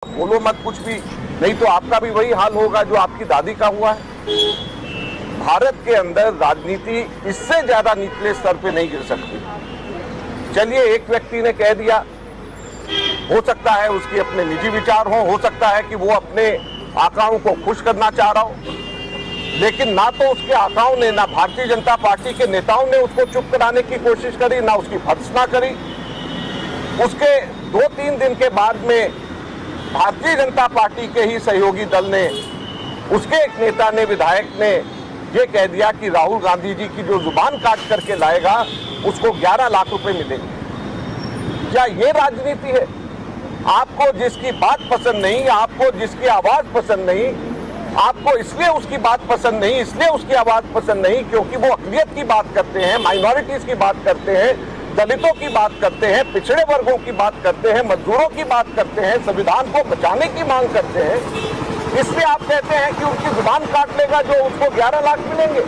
बोलो मत कुछ भी, नहीं तो आपका भी वही हाल होगा जो आपकी दादी का हुआ है। भारत के अंदर राजनीति इससे ज्यादा निचले स्तर पे नहीं गिर सकती। चलिए, एक व्यक्ति ने कह दिया, हो सकता है उसके अपने निजी विचार हो सकता है कि वो अपने आकाओं को खुश करना चाह रहा हो, लेकिन ना तो उसके आकाओं ने, ना भारतीय जनता पार्टी के नेताओं ने उसको चुप कराने की कोशिश करी, ना उसकी भर्त्सना करी। उसके 2-3 दिन के बाद में भारतीय जनता पार्टी के ही सहयोगी दल ने, उसके एक नेता ने, विधायक ने ये कह दिया कि राहुल गांधी जी की जो जुबान काट करके लाएगा उसको 11 लाख रुपए मिलेंगे। क्या ये राजनीति है? आपको जिसकी बात पसंद नहीं, आपको जिसकी आवाज पसंद नहीं, आपको इसलिए उसकी बात पसंद नहीं, इसलिए उसकी आवाज पसंद नहीं क्योंकि वो अक़लियत की बात करते हैं, माइनॉरिटीज की बात करते हैं, दलितों की बात करते हैं, पिछड़े वर्गों की बात करते हैं, मजदूरों की बात करते हैं, संविधान को बचाने की मांग करते हैं, इसलिए आप कहते हैं कि उनकी जुबान काट लेगा जो उसको 11 लाख मिलेंगे।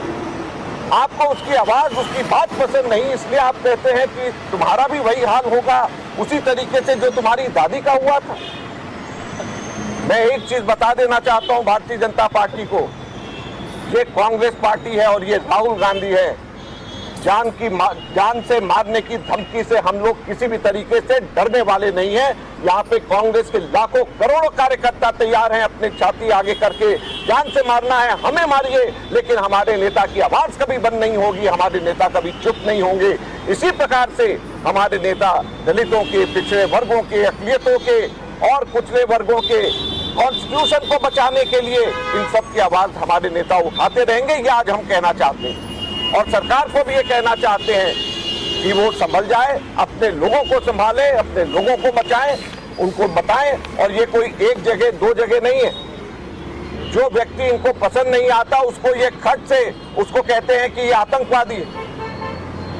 आपको उसकी आवाज, उसकी बात पसंद नहीं, इसलिए आप कहते हैं कि तुम्हारा भी वही हाल होगा उसी तरीके से जो तुम्हारी दादी का हुआ था। मैं एक चीज बता देना चाहता हूं भारतीय जनता पार्टी को, ये कांग्रेस पार्टी है और ये राहुल गांधी है। जान से मारने की धमकी से हम लोग किसी भी तरीके से डरने वाले नहीं हैं। यहाँ पे कांग्रेस के लाखों करोड़ों कार्यकर्ता तैयार हैं अपने छाती आगे करके, जान से मारना है हमें मारिए, लेकिन हमारे नेता की आवाज कभी बंद नहीं होगी, हमारे नेता कभी चुप नहीं होंगे। इसी प्रकार से हमारे नेता दलितों के, पिछड़े वर्गों के, अक़लियतों के और कुचले वर्गों के कॉन्स्टिट्यूशन को बचाने के लिए इन सब की आवाज हमारे नेता उठाते रहेंगे। ये आज हम कहना चाहते हैं और सरकार को भी ये कहना चाहते हैं कि वो संभल जाए, अपने लोगों को संभाले, अपने लोगों को बचाएं, उनको बताएं। और ये कोई एक जगह 2 जगह नहीं है। जो व्यक्ति इनको पसंद नहीं आता उसको ये खट से उसको कहते हैं कि ये आतंकवादी है,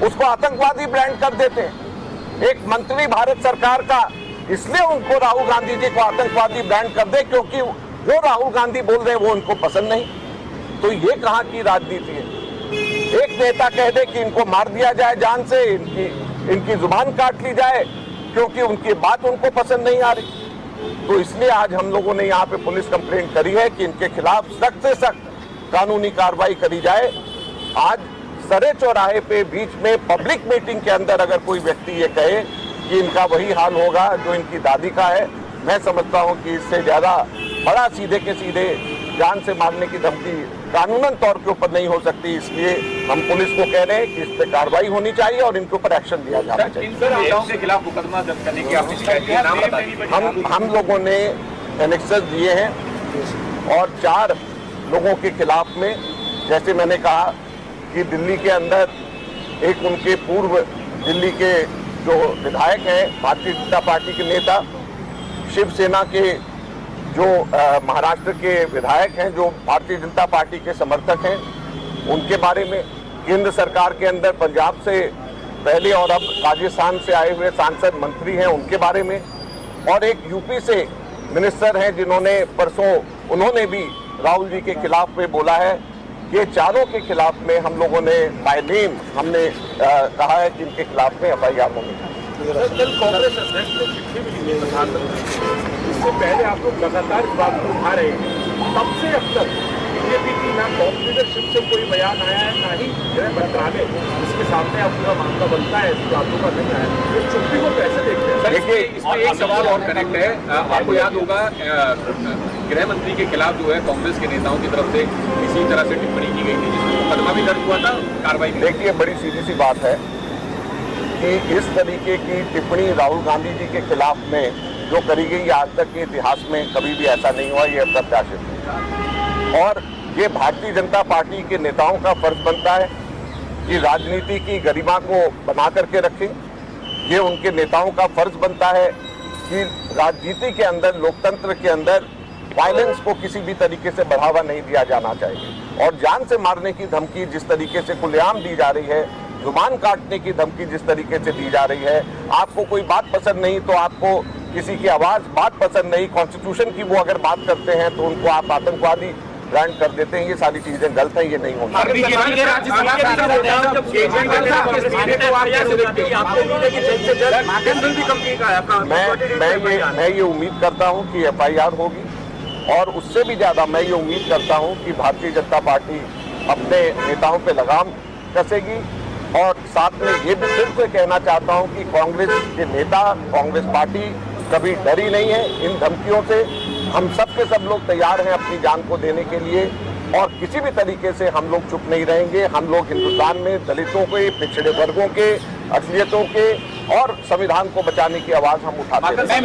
उसको आतंकवादी ब्रांड कर देते हैं। एक मंत्री भारत सरकार का इसलिए उनको राहुल गांधी जी को आतंकवादी ब्रांड कर दे क्योंकि जो राहुल गांधी बोल रहे हैं वो उनको पसंद नहीं। तो ये कहाँ की राजनीति है? एक नेता कह दे कि इनको मार दिया जाए जान से, इनकी जुबान काट ली जाए क्योंकि उनकी बात उनको पसंद नहीं आ रही। तो इसलिए आज हम लोगों ने यहाँ पे पुलिस कंप्लेंट करी है कि इनके खिलाफ सख्त से सख्त कानूनी कार्रवाई करी जाए। आज सरे चौराहे पे बीच में पब्लिक मीटिंग के अंदर अगर कोई व्यक्ति ये कहे कि इनका वही हाल होगा जो इनकी दादी का है, मैं समझता हूँ कि इससे ज्यादा बड़ा सीधे के सीधे जान से मारने की धमकी कानूनन तौर के ऊपर नहीं हो सकती। इसलिए हम पुलिस को कह रहे हैं कि इस पे कार्रवाई होनी चाहिए और इनके ऊपर एक्शन लिया जाना चाहिए। के खिलाफ मुकदमा दर्ज करने की आपने शिकायत की, नाम बता दीजिए। हम लोगों ने एनेक्सेस दिए हैं और 4 लोगों के खिलाफ में, जैसे मैंने कहा कि दिल्ली के अंदर एक उनके पूर्व दिल्ली के जो विधायक हैं, भारतीय जनता पार्टी के नेता, शिवसेना के जो महाराष्ट्र के विधायक हैं जो भारतीय जनता पार्टी के समर्थक हैं, उनके बारे में, केंद्र सरकार के अंदर पंजाब से पहले और अब राजस्थान से आए हुए सांसद मंत्री हैं उनके बारे में, और एक यूपी से मिनिस्टर हैं जिन्होंने परसों उन्होंने भी राहुल जी के खिलाफ में बोला है। ये चारों के खिलाफ में हम लोगों ने बाय नेम हमने कहा है कि इनके खिलाफ में FIR होनी चाहिए। कल कांग्रेस अध्यक्ष ने चिट्ठी भी लिखी प्रधानमंत्री, इससे पहले आप लोग लगातार इस बात को उठा रहे हैं, तब से अब तक बीजेपी की ना टॉप लीडरशिप से कोई बयान आया है, ना ही गृह मंत्रालय इसके सामने अब पूरा मामला बनता है, ऐसी बातों का नहीं आया। इस चुप्पी को कैसे देखते हैं? देखिए, इसमें एक सवाल और कनेक्ट है। आपको याद होगा गृह मंत्री के खिलाफ जो है कांग्रेस के नेताओं की तरफ से इसी तरह से टिप्पणी की गई थी, जिसमें मुकदमा भी दर्ज हुआ था, कार्रवाई। देखिए, बड़ी सीधी सी बात है कि इस तरीके की टिप्पणी राहुल गांधी जी के खिलाफ में जो करी गई, आज तक के इतिहास में कभी भी ऐसा नहीं हुआ। ये अप्रत्याशित है और ये भारतीय जनता पार्टी के नेताओं का फर्ज बनता है कि राजनीति की गरिमा को बना करके रखें। ये उनके नेताओं का फर्ज बनता है कि राजनीति के अंदर, लोकतंत्र के अंदर वायलेंस को किसी भी तरीके से बढ़ावा नहीं दिया जाना चाहिए। और जान से मारने की धमकी जिस तरीके से खुलेआम दी जा रही है, जुबान काटने की धमकी जिस तरीके से दी जा रही है, आपको कोई बात पसंद नहीं तो आपको किसी की आवाज, बात पसंद नहीं, कॉन्स्टिट्यूशन की वो अगर बात करते हैं तो उनको आप आतंकवादी ग्रांट कर देते हैं, ये सारी चीजें गलत हैं, ये नहीं होना। बीजेपी के राज्यसभा सांसद केजरीवाल साहब के इस्तीफे को आप कैसे देखते हैं? आपको उम्मीद है कि जल्द से जल्द कैंसिल भी कंप्लीट मैं ये उम्मीद करता हूं कि FIR होगी, और उससे भी ज्यादा मैं ये उम्मीद करता हूं कि भारतीय जनता पार्टी अपने नेताओं पे लगाम कसेगी। और साथ में ये भी फिर से कहना चाहता हूं कि कांग्रेस के नेता, कांग्रेस पार्टी कभी डरी नहीं है इन धमकियों से। हम सब के सब लोग तैयार हैं अपनी जान को देने के लिए, और किसी भी तरीके से हम लोग चुप नहीं रहेंगे। हम लोग हिंदुस्तान में दलितों के, पिछड़े वर्गों के, अक़लियतों के और संविधान को बचाने की आवाज हम उठाते हैं।